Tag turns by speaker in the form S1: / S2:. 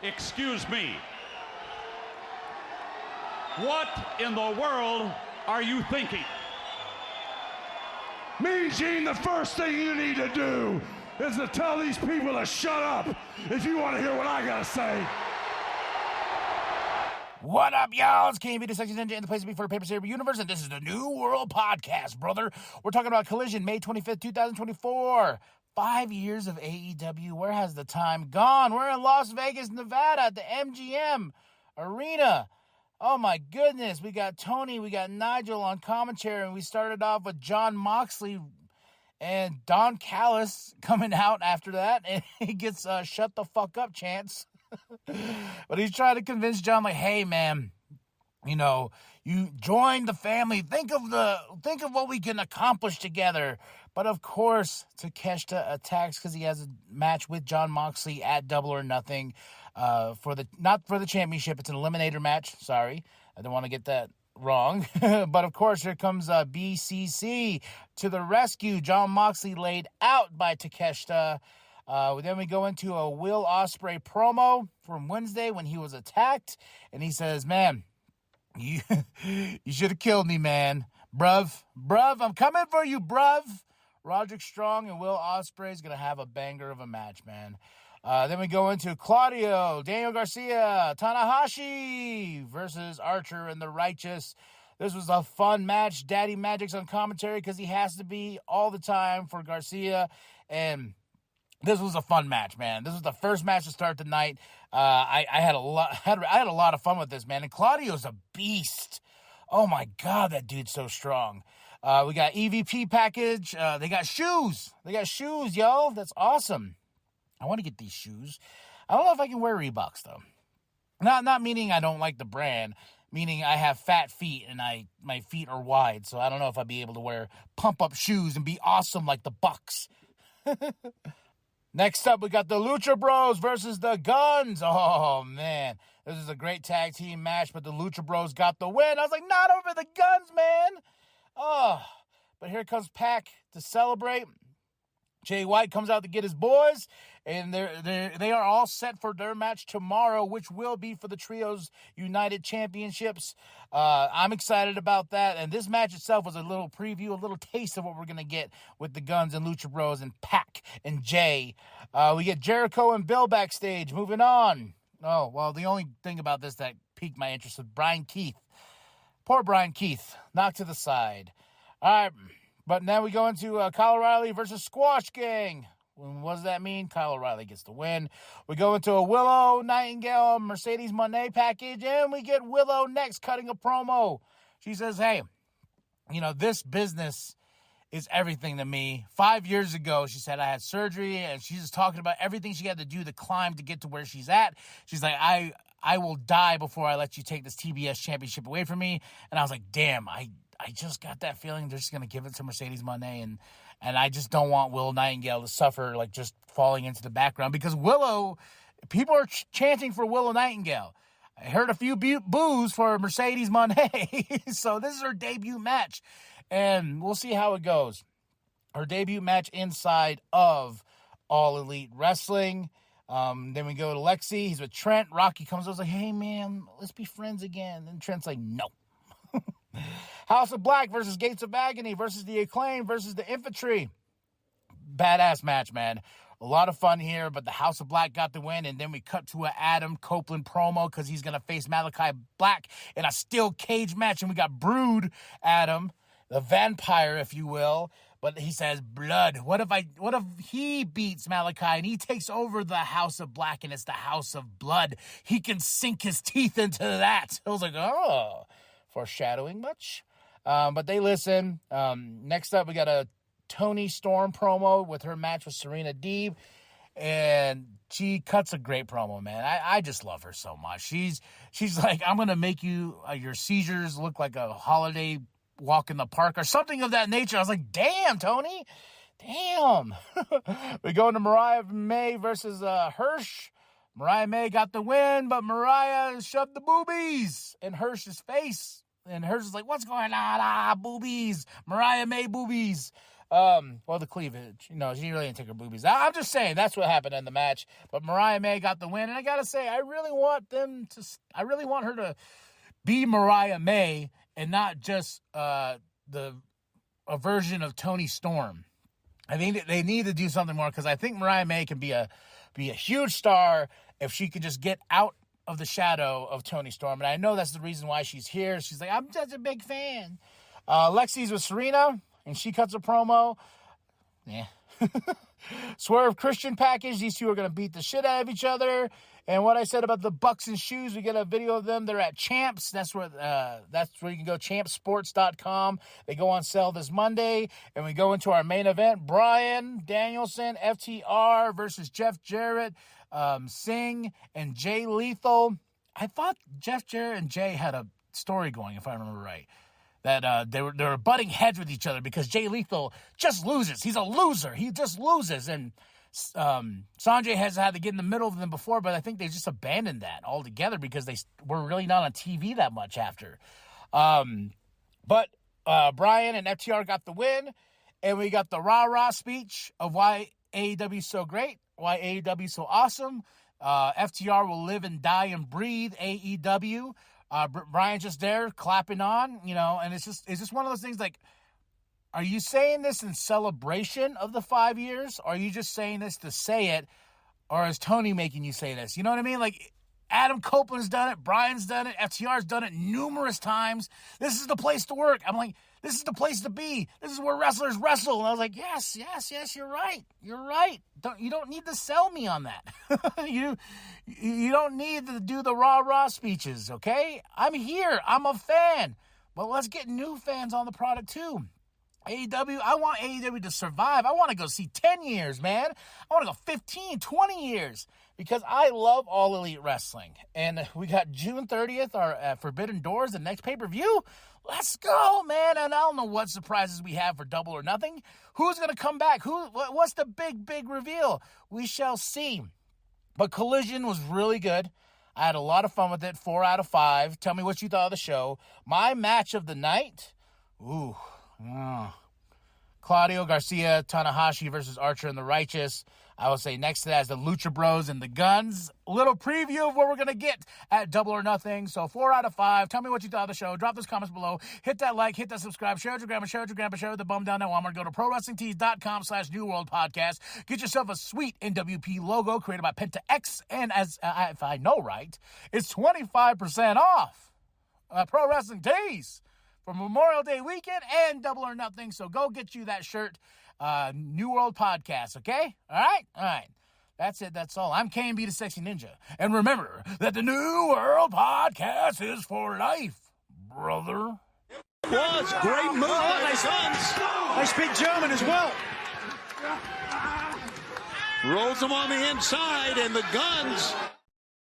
S1: Excuse me. What in the world are you thinking?
S2: Mean Gene, the first thing you need to do is to tell these people to shut up if you want to hear what I gotta say.
S3: What up, y'all? It's KB, the Sexy Ninja, in the place to be for the Paper Saber universe, and this is the New World Podcast, brother. We're talking about Collision, May 25th, 2024. 5 years of AEW. Where has the time gone? We're in Las Vegas, Nevada at the MGM Arena. Oh, my goodness. We got Tony, we got Nigel on commentary, and we started off with Jon Moxley and Don Callis coming out after that, and he gets shut the fuck up chance. But he's trying to convince John, like, hey, man, you know, you join the family. Think of what we can accomplish together. But of course, Takeshita attacks because he has a match with Jon Moxley at Double or Nothing, not for the championship. It's an eliminator match. Sorry, I don't want to get that wrong. But of course, here comes BCC to the rescue. Jon Moxley laid out by Takeshita. Then we go into a Will Ospreay promo from Wednesday when he was attacked, and he says, "Man, you should have killed me, man, bruv, I'm coming for you, bruv." Roderick Strong and Will Ospreay is gonna have a banger of a match, man. Then we go into Claudio, Daniel Garcia, Tanahashi versus Archer and the Righteous. This was a fun match. Daddy Magic's on commentary because he has to be all the time for Garcia, and this was a fun match, man. This was the first match to start the night. I had a lot of fun with this, man. And Claudio's a beast. Oh my God, that dude's so strong. We got EVP package. They got shoes. Yo. That's awesome. I want to get these shoes. I don't know if I can wear Reeboks though. Not meaning I don't like the brand. Meaning I have fat feet and my feet are wide, so I don't know if I'd be able to wear pump up shoes and be awesome like the Bucks. Next up, we got the Lucha Bros versus the Guns. Oh, man. This is a great tag team match, but the Lucha Bros got the win. I was like, not over the Guns, man. Oh, but here comes Pac to celebrate. Jay White comes out to get his boys, and they are all set for their match tomorrow, which will be for the Trios United Championships. I'm excited about that, and this match itself was a little preview, a little taste of what we're going to get with the Guns and Lucha Bros and Pac and Jay. We get Jericho and Bill backstage. Moving on. Oh, well, the only thing about this that piqued my interest was Brian Keith. Poor Brian Keith, knocked to the side. All right, but now we go into Kyle O'Reilly versus Squash Gang. What does that mean? Kyle O'Reilly gets the win. We go into a Willow Nightingale Mercedes Moné package, and we get Willow next cutting a promo. She says, hey, you know, this business is everything to me. 5 years ago, she said I had surgery, and she's just talking about everything she had to do to climb to get to where she's at. She's like, I will die before I let you take this TBS championship away from me. And I was like, damn, I just got that feeling they're just going to give it to Mercedes Moné, and I just don't want Willow Nightingale to suffer, like, just falling into the background, because Willow, people are chanting for Willow Nightingale. I heard a few boos for Mercedes Moné, so this is her debut match, and we'll see how it goes. Her debut match inside of All Elite Wrestling. Then we go to Lexi. He's with Trent. Rocky comes over, like, hey, man, let's be friends again. And Trent's like, no. House of Black versus Gates of Agony versus the Acclaim versus the Infantry. Badass match, man. A lot of fun here, but the House of Black got the win, and then we cut to an Adam Copeland promo because he's going to face Malachi Black in a steel cage match, and we got Brood Adam, the vampire, if you will. But he says, blood. What if he beats Malachi and he takes over the House of Black and it's the House of Blood? He can sink his teeth into that. I was like, oh, foreshadowing much? But they listen. Next up, we got a Toni Storm promo with her match with Serena Deeb. And she cuts a great promo, man. I just love her so much. She's like, I'm going to make you, your seizures look like a holiday walk in the park or something of that nature. I was like, damn, Tony. Damn. We go into Mariah May versus Hirsch. Mariah May got the win, but Mariah shoved the boobies in Hirsch's face. And Hirsch is like, what's going on? Boobies. Mariah May boobies. Well, the cleavage. You know, she really didn't take her boobies. I'm just saying that's what happened in the match. But Mariah May got the win, and I gotta say, I really want her to be Mariah May and not just a version of Toni Storm. I think they need to do something more, because I think Mariah May can be a huge star if she could just get out of the shadow of Toni Storm. And I know that's the reason why she's here. She's like, I'm just a big fan. Lexi's with Serena, and she cuts a promo. Yeah. Swerve Christian package. These two are going to beat the shit out of each other. And what I said about the Bucks and shoes, we get a video of them. They're at Champs. That's where you can go, champsports.com. They go on sale this Monday. And we go into our main event. Bryan Danielson, FTR versus Jeff Jarrett, Singh, and Jay Lethal. I thought Jeff Jarrett and Jay had a story going, if I remember right. That they were butting heads with each other because Jay Lethal just loses. He's a loser. He just loses. And Sanjay has had to get in the middle of them before, but I think they just abandoned that altogether because they were really not on TV that much after. But Bryan and FTR got the win, and we got the rah-rah speech of why AEW is so great, why AEW is so awesome. FTR will live and die and breathe AEW. Bryan's just there clapping on, you know, and it's just one of those things like, are you saying this in celebration of the 5 years? Or are you just saying this to say it? Or is Tony making you say this? You know what I mean? Like, Adam Copeland's done it. Bryan's done it. FTR's done it numerous times. This is the place to work. I'm like, this is the place to be. This is where wrestlers wrestle. And I was like, yes, you're right. You're right. You don't need to sell me on that. You don't need to do the rah-rah speeches, okay? I'm here. I'm a fan. But let's get new fans on the product, too. AEW, I want AEW to survive. I want to go see 10 years, man. I want to go 15, 20 years because I love All Elite Wrestling. And we got June 30th, our Forbidden Doors, the next pay-per-view. Let's go, man. And I don't know what surprises we have for Double or Nothing. Who's going to come back? What's the big reveal? We shall see. But Collision was really good. I had a lot of fun with it. 4 out of 5. Tell me what you thought of the show. My match of the night. Claudio Garcia, Tanahashi versus Archer and the Righteous. I would say next to that is the Lucha Bros and the Guns. A little preview of what we're going to get at Double or Nothing. So 4 out of 5. Tell me what you thought of the show. Drop those comments below. Hit that like, hit that subscribe. Share it with your grandma, share with the bum down at Walmart. Go to ProWrestlingTees.com/New World Podcast. Get yourself a sweet nWp logo created by Penta X. And as if I know right, it's 25% off Pro Wrestling Tees for Memorial Day weekend and Double or Nothing. So go get you that shirt. New World Podcast, okay? All right. That's it. That's all. I'm KMB the Sexy Ninja. And remember that the New World Podcast is for life, brother.
S4: Was great move by the Guns.
S5: They speak German as well.
S4: Rolls them on the inside, and the Guns